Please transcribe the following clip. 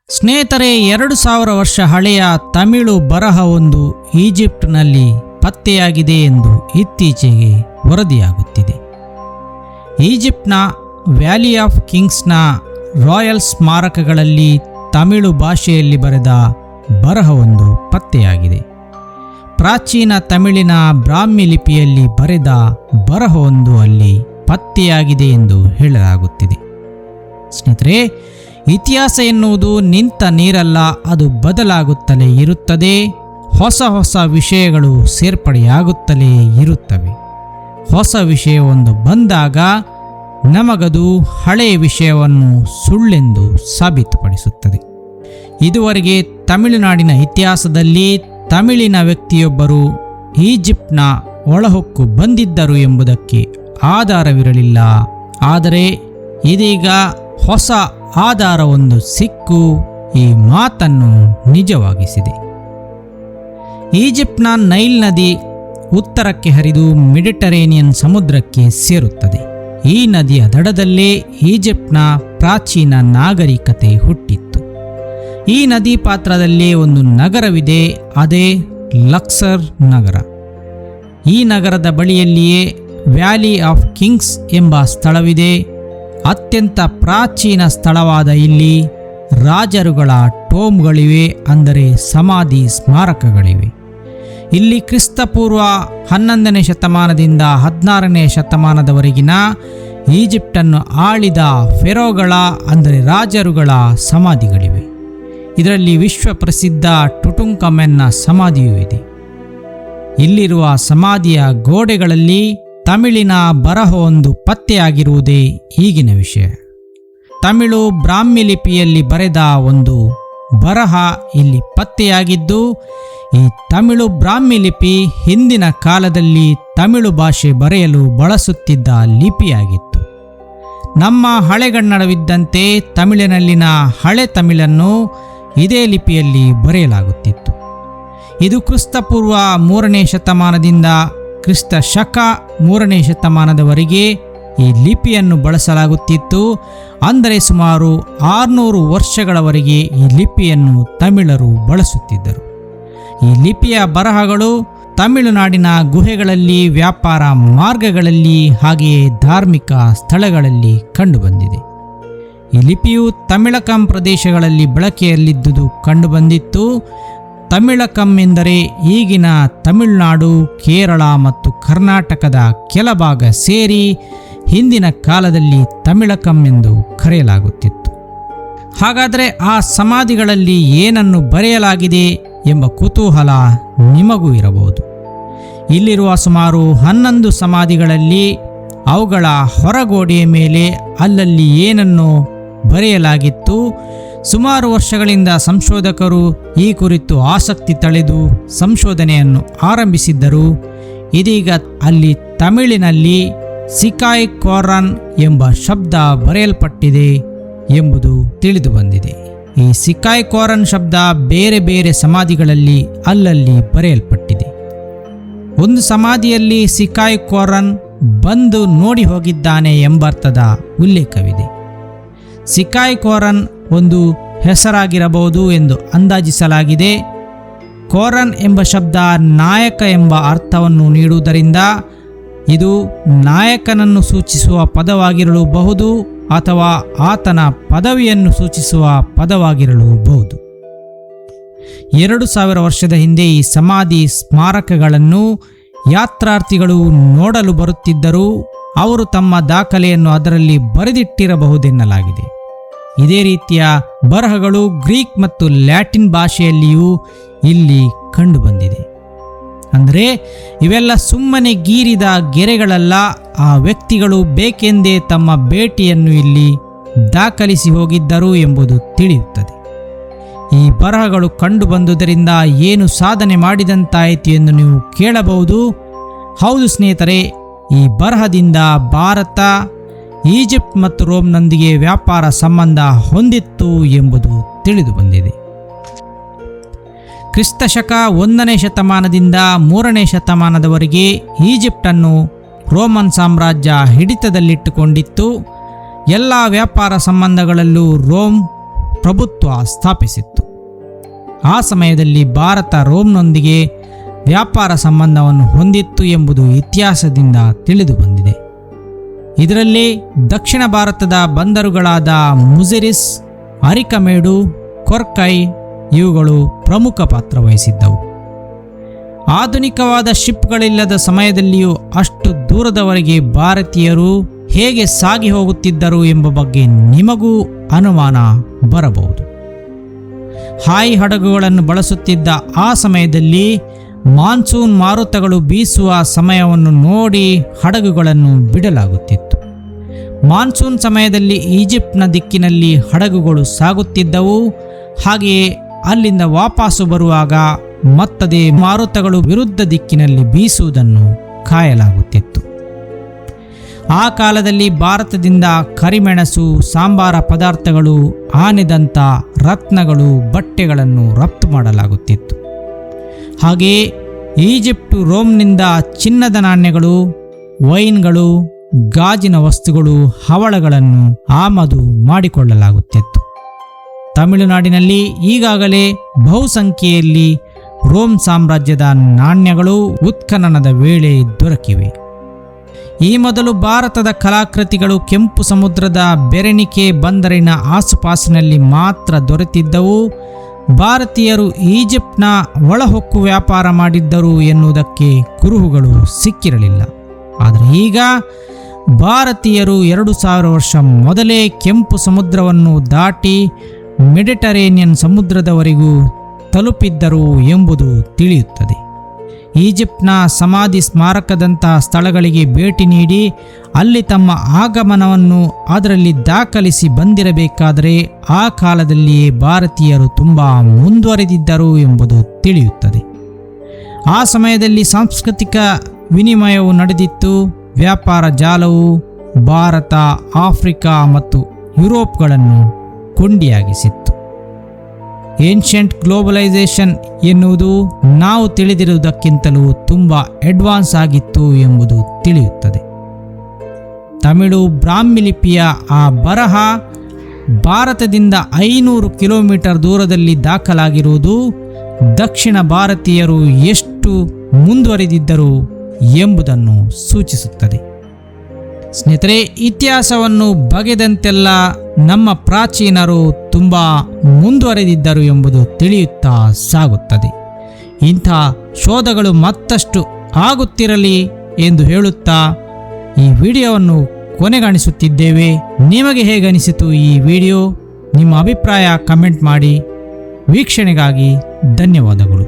ಸ್ನೇಹಿತರೆ, 2000 ವರ್ಷ ಹಳೆಯ ತಮಿಳು ಬರಹವೊಂದು ಈಜಿಪ್ಟ್ನಲ್ಲಿ ಪತ್ತೆಯಾಗಿದೆ ಎಂದು ಇತ್ತೀಚೆಗೆ ವರದಿಯಾಗುತ್ತಿದೆ. ಈಜಿಪ್ಟ್ನ ವ್ಯಾಲಿ ಆಫ್ ಕಿಂಗ್ಸ್ನ ರಾಯಲ್ ಸ್ಮಾರಕಗಳಲ್ಲಿ ತಮಿಳು ಭಾಷೆಯಲ್ಲಿ ಬರೆದ ಬರಹವೊಂದು ಪತ್ತೆಯಾಗಿದೆ. ಪ್ರಾಚೀನ ತಮಿಳಿನ ಬ್ರಾಹ್ಮಿ ಲಿಪಿಯಲ್ಲಿ ಬರೆದ ಬರಹವೊಂದು ಅಲ್ಲಿ ಪತ್ತೆಯಾಗಿದೆ ಎಂದು ಹೇಳಲಾಗುತ್ತಿದೆ. ಸ್ನೇಹಿತರೆ, ಇತಿಹಾಸ ಎನ್ನುವುದು ನಿಂತ ನೀರಲ್ಲ, ಅದು ಬದಲಾಗುತ್ತಲೇ ಇರುತ್ತದೆ. ಹೊಸ ಹೊಸ ವಿಷಯಗಳು ಸೇರ್ಪಡೆಯಾಗುತ್ತಲೇ ಇರುತ್ತವೆ. ಹೊಸ ವಿಷಯವೊಂದು ಬಂದಾಗ ನಮಗದು ಹಳೆಯ ವಿಷಯವನ್ನು ಸುಳ್ಳೆಂದು ಸಾಬೀತುಪಡಿಸುತ್ತದೆ. ಇದುವರೆಗೆ ತಮಿಳುನಾಡಿನ ಇತಿಹಾಸದಲ್ಲಿ ತಮಿಳಿನ ವ್ಯಕ್ತಿಯೊಬ್ಬರು ಈಜಿಪ್ಟ್ನ ಒಳಹೊಕ್ಕು ಬಂದಿದ್ದರು ಎಂಬುದಕ್ಕೆ ಆಧಾರವಿರಲಿಲ್ಲ. ಆದರೆ ಇದೀಗ ಹೊಸ ಆಧಾರವೊಂದು ಸಿಕ್ಕು ಈ ಮಾತನ್ನು ನಿಜವಾಗಿಸಿದೆ. ಈಜಿಪ್ಟ್ನ ನೈಲ್ ನದಿ ಉತ್ತರಕ್ಕೆ ಹರಿದು ಮೆಡಿಟರೇನಿಯನ್ ಸಮುದ್ರಕ್ಕೆ ಸೇರುತ್ತದೆ. ಈ ನದಿಯ ದಡದಲ್ಲೇ ಈಜಿಪ್ಟ್ನ ಪ್ರಾಚೀನ ನಾಗರಿಕತೆ ಹುಟ್ಟಿತ್ತು. ಈ ನದಿ ಪಾತ್ರದಲ್ಲೇ ಒಂದು ನಗರವಿದೆ, ಅದೇ ಲಕ್ಸರ್ ನಗರ. ಈ ನಗರದ ಬಳಿಯಲ್ಲಿಯೇ ವ್ಯಾಲಿ ಆಫ್ ಕಿಂಗ್ಸ್ ಎಂಬ ಸ್ಥಳವಿದೆ. ಅತ್ಯಂತ ಪ್ರಾಚೀನ ಸ್ಥಳವಾದ ಇಲ್ಲಿ ರಾಜರುಗಳ ಟೋಮ್ಗಳಿವೆ, ಅಂದರೆ ಸಮಾಧಿ ಸ್ಮಾರಕಗಳಿವೆ. ಇಲ್ಲಿ ಕ್ರಿಸ್ತಪೂರ್ವ 11ನೇ ಶತಮಾನದಿಂದ 16ನೇ ಶತಮಾನದವರೆಗಿನ ಈಜಿಪ್ಟನ್ನು ಆಳಿದ ಫೆರೋಗಳ, ಅಂದರೆ ರಾಜರುಗಳ ಸಮಾಧಿಗಳಿವೆ. ಇದರಲ್ಲಿ ವಿಶ್ವ ಪ್ರಸಿದ್ಧ ಟುಟುಂಕಮೆನ್ನ ಸಮಾಧಿಯೂ ಇದೆ. ಇಲ್ಲಿರುವ ಸಮಾಧಿಯ ಗೋಡೆಗಳಲ್ಲಿ ತಮಿಳಿನ ಬರಹವೊಂದು ಪತ್ತೆಯಾಗಿರುವುದೇ ಈಗಿನ ವಿಷಯ. ತಮಿಳು ಬ್ರಾಹ್ಮಿ ಲಿಪಿಯಲ್ಲಿ ಬರೆದ ಒಂದು ಬರಹ ಇಲ್ಲಿ ಪತ್ತೆಯಾಗಿದ್ದು, ಈ ತಮಿಳು ಬ್ರಾಹ್ಮಿ ಲಿಪಿ ಹಿಂದಿನ ಕಾಲದಲ್ಲಿ ತಮಿಳು ಭಾಷೆ ಬರೆಯಲು ಬಳಸುತ್ತಿದ್ದ ಲಿಪಿಯಾಗಿತ್ತು. ನಮ್ಮ ಹಳೆಗನ್ನಡವಿದ್ದಂತೆ ತಮಿಳಿನಲ್ಲಿನ ಹಳೆ ತಮಿಳನ್ನು ಇದೇ ಲಿಪಿಯಲ್ಲಿ ಬರೆಯಲಾಗುತ್ತಿತ್ತು. ಇದು ಕ್ರಿಸ್ತಪೂರ್ವ 3ನೇ ಶತಮಾನದಿಂದ ಕ್ರಿಸ್ತ ಶಕ 3ನೇ ಶತಮಾನದವರೆಗೆ ಈ ಲಿಪಿಯನ್ನು ಬಳಸಲಾಗುತ್ತಿತ್ತು. ಅಂದರೆ ಸುಮಾರು 600 ವರ್ಷಗಳವರೆಗೆ ಈ ಲಿಪಿಯನ್ನು ತಮಿಳರು ಬಳಸುತ್ತಿದ್ದರು. ಈ ಲಿಪಿಯ ಬರಹಗಳು ತಮಿಳುನಾಡಿನ ಗುಹೆಗಳಲ್ಲಿ, ವ್ಯಾಪಾರ ಮಾರ್ಗಗಳಲ್ಲಿ, ಹಾಗೆಯೇ ಧಾರ್ಮಿಕ ಸ್ಥಳಗಳಲ್ಲಿ ಕಂಡುಬಂದಿದೆ. ಈ ಲಿಪಿಯು ತಮಿಳಕಂ ಪ್ರದೇಶಗಳಲ್ಲಿ ಬಳಕೆಯಲ್ಲಿದ್ದುದು ಕಂಡುಬಂದಿತ್ತು. ತಮಿಳಕಂ ಎಂದರೆ ಈಗಿನ ತಮಿಳುನಾಡು, ಕೇರಳ ಮತ್ತು ಕರ್ನಾಟಕದ ಕೆಲ ಭಾಗ ಸೇರಿ ಹಿಂದಿನ ಕಾಲದಲ್ಲಿ ತಮಿಳಕಂ ಎಂದು ಕರೆಯಲಾಗುತ್ತಿತ್ತು. ಹಾಗಾದರೆ ಆ ಸಮಾಧಿಗಳಲ್ಲಿ ಏನನ್ನು ಬರೆಯಲಾಗಿದೆ ಎಂಬ ಕುತೂಹಲ ನಿಮಗೂ ಇರಬಹುದು. ಇಲ್ಲಿರುವ ಸುಮಾರು 11 ಸಮಾಧಿಗಳಲ್ಲಿ ಅವುಗಳ ಹೊರಗೋಡೆಯ ಮೇಲೆ ಅಲ್ಲಲ್ಲಿ ಏನನ್ನು ಬರೆಯಲಾಗಿತ್ತು. ಸುಮಾರು ವರ್ಷಗಳಿಂದ ಸಂಶೋಧಕರು ಈ ಕುರಿತು ಆಸಕ್ತಿ ತಳೆದು ಸಂಶೋಧನೆಯನ್ನು ಆರಂಭಿಸಿದ್ದರು. ಇದೀಗ ಅಲ್ಲಿ ತಮಿಳಿನಲ್ಲಿ ಸಿಕಾಯ್ ಕೋರನ್ ಎಂಬ ಶಬ್ದ ಬರೆಯಲ್ಪಟ್ಟಿದೆ ಎಂಬುದು ತಿಳಿದು ಬಂದಿದೆ. ಈ ಸಿಕಾಯ್ ಕೋರನ್ ಶಬ್ದ ಬೇರೆ ಬೇರೆ ಸಮಾಧಿಗಳಲ್ಲಿ ಅಲ್ಲಲ್ಲಿ ಬರೆಯಲ್ಪಟ್ಟಿದೆ. ಒಂದು ಸಮಾಧಿಯಲ್ಲಿ ಸಿಕಾಯ್ ಕೋರನ್ ಬಂದು ನೋಡಿ ಹೋಗಿದ್ದಾನೆ ಎಂಬರ್ಥದ ಉಲ್ಲೇಖವಿದೆ. ಸಿಕಾಯ್ ಕೋರನ್ ಒಂದು ಹೆಸರಾಗಿರಬಹುದು ಎಂದು ಅಂದಾಜಿಸಲಾಗಿದೆ. ಕೋರನ್ ಎಂಬ ಶಬ್ದ ನಾಯಕ ಎಂಬ ಅರ್ಥವನ್ನು ನೀಡುವುದರಿಂದ ಇದು ನಾಯಕನನ್ನು ಸೂಚಿಸುವ ಪದವಾಗಿರಲೂಬಹುದು ಅಥವಾ ಆತನ ಪದವಿಯನ್ನು ಸೂಚಿಸುವ ಪದವಾಗಿರಲೂಬಹುದು. 2000 ವರ್ಷದ ಹಿಂದೆ ಈ ಸಮಾಧಿ ಸ್ಮಾರಕಗಳನ್ನು ಯಾತ್ರಾರ್ಥಿಗಳು ನೋಡಲು ಬರುತ್ತಿದ್ದರು. ಅವರು ತಮ್ಮ ದಾಖಲೆಯನ್ನು ಅದರಲ್ಲಿ ಬರೆದಿಟ್ಟಿರಬಹುದೆನ್ನಲಾಗಿದೆ. ಇದೇ ರೀತಿಯ ಬರಹಗಳು ಗ್ರೀಕ್ ಮತ್ತು ಲ್ಯಾಟಿನ್ ಭಾಷೆಯಲ್ಲಿಯೂ ಇಲ್ಲಿ ಕಂಡುಬಂದಿದೆ. ಅಂದರೆ ಇವೆಲ್ಲ ಸುಮ್ಮನೆ ಗೀರಿದ ಗೆರೆಗಳಲ್ಲ. ಆ ವ್ಯಕ್ತಿಗಳು ಬೇಕೆಂದೇ ತಮ್ಮ ಭೇಟಿಯನ್ನು ಇಲ್ಲಿ ದಾಖಲಿಸಿ ಹೋಗಿದ್ದರು ಎಂಬುದು ತಿಳಿಯುತ್ತದೆ. ಈ ಬರಹಗಳು ಕಂಡುಬಂದುದರಿಂದ ಏನು ಸಾಧನೆ ಮಾಡಿದಂತಾಯಿತು ಎಂದು ನೀವು ಕೇಳಬಹುದು. ಹೌದು ಸ್ನೇಹಿತರೆ, ಈ ಬರಹದಿಂದ ಭಾರತ, ಈಜಿಪ್ಟ್ ಮತ್ತು ರೋಮ್ನೊಂದಿಗೆ ವ್ಯಾಪಾರ ಸಂಬಂಧ ಹೊಂದಿತ್ತು ಎಂಬುದು ತಿಳಿದು ಬಂದಿದೆ. ಕ್ರಿಸ್ತಶಕ 1ನೇ ಶತಮಾನದಿಂದ 3ನೇ ಶತಮಾನದವರೆಗೆ ಈಜಿಪ್ಟನ್ನು ರೋಮನ್ ಸಾಮ್ರಾಜ್ಯ ಹಿಡಿತದಲ್ಲಿಟ್ಟುಕೊಂಡಿತ್ತು. ಎಲ್ಲ ವ್ಯಾಪಾರ ಸಂಬಂಧಗಳಲ್ಲೂ ರೋಮ್ ಪ್ರಭುತ್ವ ಸ್ಥಾಪಿಸಿತ್ತು. ಆ ಸಮಯದಲ್ಲಿ ಭಾರತ ರೋಮ್ನೊಂದಿಗೆ ವ್ಯಾಪಾರ ಸಂಬಂಧವನ್ನು ಹೊಂದಿತ್ತು ಎಂಬುದು ಇತಿಹಾಸದಿಂದ ತಿಳಿದು ಬಂದಿದೆ. ಇದರಲ್ಲಿ ದಕ್ಷಿಣ ಭಾರತದ ಬಂದರುಗಳಾದ ಮುಜಿರಿಸ್, ಅರಿಕಮೇಡು, ಕೊರ್ಕೈ ಇವುಗಳು ಪ್ರಮುಖ ಪಾತ್ರ ವಹಿಸಿದ್ದವು. ಆಧುನಿಕವಾದ ಶಿಪ್ಗಳಿಲ್ಲದ ಸಮಯದಲ್ಲಿಯೂ ಅಷ್ಟು ದೂರದವರೆಗೆ ಭಾರತೀಯರು ಹೇಗೆ ಸಾಗಿ ಹೋಗುತ್ತಿದ್ದರು ಎಂಬ ಬಗ್ಗೆ ನಿಮಗೂ ಅನುಮಾನ ಬರಬಹುದು. ಹಾಯಿ ಹಡಗುಗಳನ್ನು ಬಳಸುತ್ತಿದ್ದ ಆ ಸಮಯದಲ್ಲಿ ಮಾನ್ಸೂನ್ ಮಾರುತಗಳು ಬೀಸುವ ಸಮಯವನ್ನು ನೋಡಿ ಹಡಗುಗಳನ್ನು ಬಿಡಲಾಗುತ್ತಿತ್ತು. ಮಾನ್ಸೂನ್ ಸಮಯದಲ್ಲಿ ಈಜಿಪ್ಟ್ನ ದಿಕ್ಕಿನಲ್ಲಿ ಹಡಗುಗಳು ಸಾಗುತ್ತಿದ್ದವು. ಹಾಗೆಯೇ ಅಲ್ಲಿಂದ ವಾಪಸ್ಸು ಬರುವಾಗ ಮತ್ತದೇ ಮಾರುತಗಳು ವಿರುದ್ಧ ದಿಕ್ಕಿನಲ್ಲಿ ಬೀಸುವುದನ್ನು ಕಾಯಲಾಗುತ್ತಿತ್ತು. ಆ ಕಾಲದಲ್ಲಿ ಭಾರತದಿಂದ ಕರಿಮೆಣಸು, ಸಾಂಬಾರ ಪದಾರ್ಥಗಳು, ಆನೆದಂತ, ರತ್ನಗಳು, ಬಟ್ಟೆಗಳನ್ನು ರಫ್ತು ಮಾಡಲಾಗುತ್ತಿತ್ತು. ಹಾಗೆಯೇ ಈಜಿಪ್ಟು ರೋಮ್ನಿಂದ ಚಿನ್ನದ ನಾಣ್ಯಗಳು, ವೈನ್ಗಳು, ಗಾಜಿನ ವಸ್ತುಗಳು, ಹವಳಗಳನ್ನು ಆಮದು ಮಾಡಿಕೊಳ್ಳಲಾಗುತ್ತಿತ್ತು. ತಮಿಳುನಾಡಿನಲ್ಲಿ ಈಗಾಗಲೇ ಬಹುಸಂಖ್ಯೆಯಲ್ಲಿ ರೋಮ್ ಸಾಮ್ರಾಜ್ಯದ ನಾಣ್ಯಗಳು ಉತ್ಖನನದ ವೇಳೆ ದೊರಕಿವೆ. ಈ ಮೊದಲು ಭಾರತದ ಕಲಾಕೃತಿಗಳು ಕೆಂಪು ಸಮುದ್ರದ ಬೆರೆನಿಕೆ ಬಂದರಿನ ಆಸುಪಾಸಿನಲ್ಲಿ ಮಾತ್ರ ದೊರೆತಿದ್ದವು. ಭಾರತೀಯರು ಈಜಿಪ್ಟ್ನ ಒಳಹೊಕ್ಕು ವ್ಯಾಪಾರ ಮಾಡಿದ್ದರು ಎನ್ನುವುದಕ್ಕೆ ಕುರುಹುಗಳು ಸಿಕ್ಕಿರಲಿಲ್ಲ. ಆದರೆ ಈಗ ಭಾರತೀಯರು 2000 ವರ್ಷ ಮೊದಲೇ ಕೆಂಪು ಸಮುದ್ರವನ್ನು ದಾಟಿ ಮೆಡಿಟರೇನಿಯನ್ ಸಮುದ್ರದವರೆಗೂ ತಲುಪಿದ್ದರು ಎಂಬುದು ತಿಳಿಯುತ್ತದೆ. ಈಜಿಪ್ಟ್ನ ಸಮಾಧಿ ಸ್ಮಾರಕದಂತಹ ಸ್ಥಳಗಳಿಗೆ ಭೇಟಿ ನೀಡಿ ಅಲ್ಲಿ ತಮ್ಮ ಆಗಮನವನ್ನು ಅದರಲ್ಲಿ ದಾಖಲಿಸಿ ಬಂದಿರಬೇಕಾದರೆ ಆ ಕಾಲದಲ್ಲಿಯೇ ಭಾರತೀಯರು ತುಂಬ ಮುಂದುವರೆದಿದ್ದರು ಎಂಬುದು ತಿಳಿಯುತ್ತದೆ. ಆ ಸಮಯದಲ್ಲಿ ಸಾಂಸ್ಕೃತಿಕ ವಿನಿಮಯವು ನಡೆದಿತ್ತು. ವ್ಯಾಪಾರ ಜಾಲವು ಭಾರತ, ಆಫ್ರಿಕಾ ಮತ್ತು ಯುರೋಪ್ಗಳನ್ನು ಕೊಂಡಿಯಾಗಿಸಿತ್ತು. ಏನ್ಷಿಯಂಟ್ ಗ್ಲೋಬಲೈಸೇಷನ್ ಎನ್ನುವುದು ನಾವು ತಿಳಿದಿರುವುದಕ್ಕಿಂತಲೂ ತುಂಬ ಅಡ್ವಾನ್ಸ್ ಆಗಿತ್ತು ಎಂಬುದು ತಿಳಿಯುತ್ತದೆ. ತಮಿಳು ಬ್ರಾಹ್ಮಿ ಲಿಪಿಯ ಆ ಬರಹ ಭಾರತದಿಂದ 500 ಕಿಲೋಮೀಟರ್ ದೂರದಲ್ಲಿ ದಾಖಲಾಗಿರುವುದು ದಕ್ಷಿಣ ಭಾರತೀಯರು ಎಷ್ಟು ಮುಂದುವರೆದಿದ್ದರು ಎಂಬುದನ್ನು ಸೂಚಿಸುತ್ತದೆ. ಸ್ನೇಹಿತರೆ, ಇತಿಹಾಸವನ್ನು ಬಗೆದಂತೆಲ್ಲ ನಮ್ಮ ಪ್ರಾಚೀನರು ತುಂಬ ಮುಂದುವರೆದಿದ್ದರು ಎಂಬುದು ತಿಳಿಯುತ್ತಾ ಸಾಗುತ್ತದೆ. ಇಂಥ ಶೋಧಗಳು ಮತ್ತಷ್ಟು ಆಗುತ್ತಿರಲಿ ಎಂದು ಹೇಳುತ್ತಾ ಈ ವಿಡಿಯೋವನ್ನು ಕೊನೆಗಾಣಿಸುತ್ತಿದ್ದೇವೆ. ನಿಮಗೆ ಹೇಗನಿಸಿತು ಈ ವಿಡಿಯೋ? ನಿಮ್ಮ ಅಭಿಪ್ರಾಯ ಕಮೆಂಟ್ ಮಾಡಿ. ವೀಕ್ಷಣೆಗಾಗಿ ಧನ್ಯವಾದಗಳು.